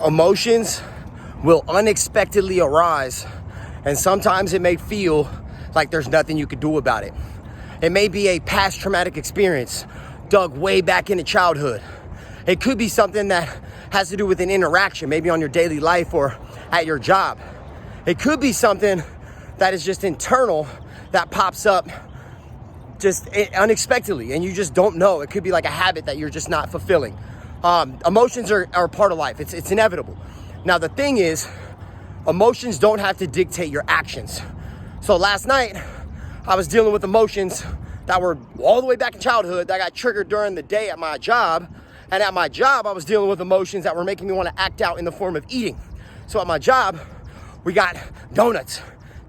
Emotions will unexpectedly arise, and sometimes it may feel like there's nothing you could do about it. It may be a past traumatic experience dug way back into childhood. It could be something that has to do with an interaction, maybe on your daily life or at your job. It could be something that is just internal that pops up just unexpectedly and you just don't know. It could be like a habit that you're just not fulfilling. Emotions are a part of life. It's inevitable. Now, the thing is, emotions don't have to dictate your actions. So last night, I was dealing with emotions that were all the way back in childhood that got triggered during the day at my job. And at my job, I was dealing with emotions that were making me want to act out in the form of eating. So at my job, we got donuts,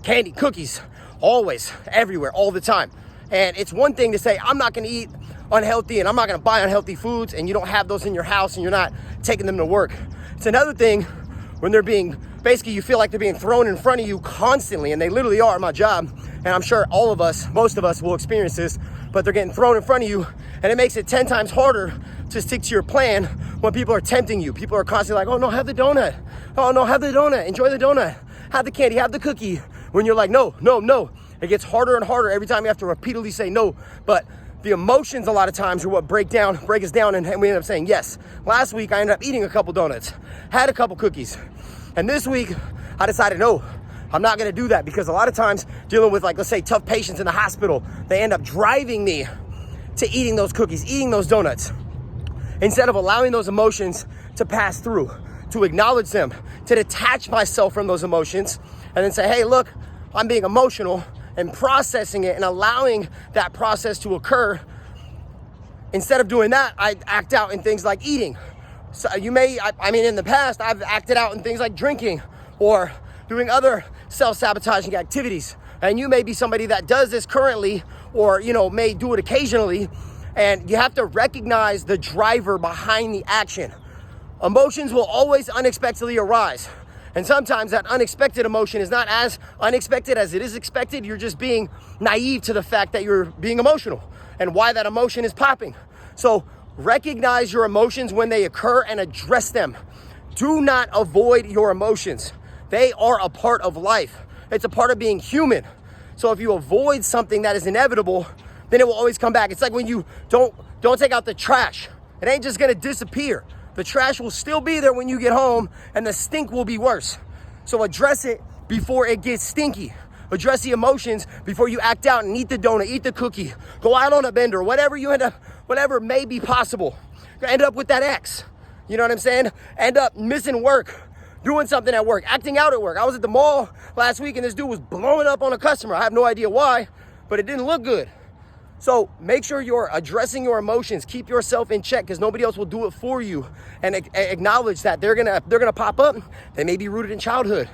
candy, cookies, always, everywhere, all the time. And it's one thing to say, I'm not gonna eat unhealthy and I'm not gonna buy unhealthy foods, and you don't have those in your house and you're not taking them to work. It's another thing when they're being, basically you feel like they're being thrown in front of you constantly, and they literally are at my job. And I'm sure all of us, most of us will experience this, but they're getting thrown in front of you, and it makes it 10 times harder to stick to your plan when people are tempting you. People are constantly like, oh no, have the donut. Oh no, have the donut, enjoy the donut. Have the candy, have the cookie. When you're like, no, no, no. It gets harder and harder every time you have to repeatedly say no. But the emotions a lot of times are what break us down, and we end up saying yes. Last week, I ended up eating a couple donuts, had a couple cookies. And this week, I decided, no, I'm not gonna do that, because a lot of times dealing with, like, let's say tough patients in the hospital, they end up driving me to eating those cookies, eating those donuts, instead of allowing those emotions to pass through, to acknowledge them, to detach myself from those emotions, and then say, hey, look, I'm being emotional, and processing it and allowing that process to occur. Instead of doing that, I act out in things like eating. So you may, in the past, I've acted out in things like drinking or doing other self-sabotaging activities. And you may be somebody that does this currently, or, may do it occasionally. And you have to recognize the driver behind the action. Emotions will always unexpectedly arise. And sometimes that unexpected emotion is not as unexpected as it is expected. You're just being naive to the fact that you're being emotional and why that emotion is popping. So recognize your emotions when they occur and address them. Do not avoid your emotions. They are a part of life. It's a part of being human. So if you avoid something that is inevitable, then it will always come back. It's like when you don't take out the trash. It ain't just gonna disappear. The trash will still be there when you get home, and the stink will be worse. So address it before it gets stinky. Address the emotions before you act out and eat the donut, eat the cookie, go out on a bender, whatever may be possible. End up with that ex. You know what I'm saying? End up missing work, doing something at work, acting out at work. I was at the mall last week and this dude was blowing up on a customer. I have no idea why, but it didn't look good. So make sure you're addressing your emotions. Keep yourself in check, because nobody else will do it for you. And acknowledge that they're gonna pop up. They may be rooted in childhood.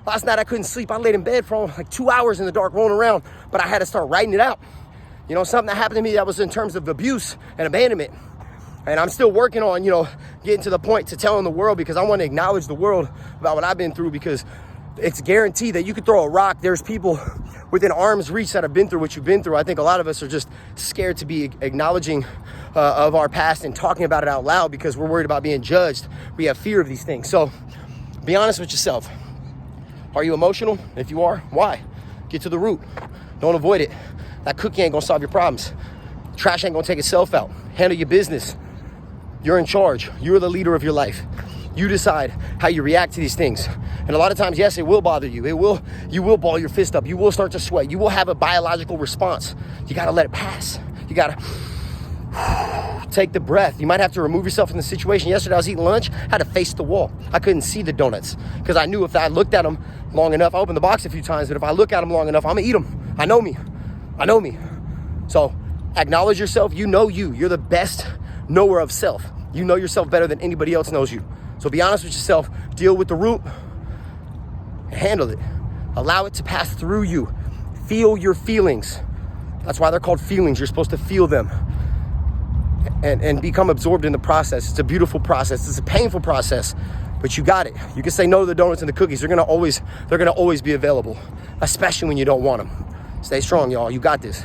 Last night I couldn't sleep. I laid in bed for like 2 hours in the dark rolling around, but I had to start writing it out. Something that happened to me that was in terms of abuse and abandonment. And I'm still working on, getting to the point to telling the world, because I want to acknowledge the world about what I've been through, because it's guaranteed that you could throw a rock. There's people within arm's reach that have been through what you've been through. I think a lot of us are just scared to be acknowledging of our past and talking about it out loud, because we're worried about being judged. We have fear of these things. So be honest with yourself. Are you emotional? If you are, why? Get to the root. Don't avoid it. That cookie ain't gonna solve your problems. Trash ain't gonna take itself out. Handle your business. You're in charge. You're the leader of your life. You decide how you react to these things. And a lot of times, yes, it will bother you. You will ball your fist up. You will start to sweat. You will have a biological response. You gotta let it pass. You gotta take the breath. You might have to remove yourself from the situation. Yesterday I was eating lunch, I had to face the wall. I couldn't see the donuts, because I knew if I looked at them long enough, I opened the box a few times, but if I look at them long enough, I'm gonna eat them. I know me. So acknowledge yourself. You're the best knower of self. You know yourself better than anybody else knows you. So be honest with yourself, deal with the root, and handle it. Allow it to pass through you. Feel your feelings. That's why they're called feelings. You're supposed to feel them and become absorbed in the process. It's a beautiful process. It's a painful process, but you got it. You can say no to the donuts and the cookies. They're gonna always be available, especially when you don't want them. Stay strong, y'all. You got this.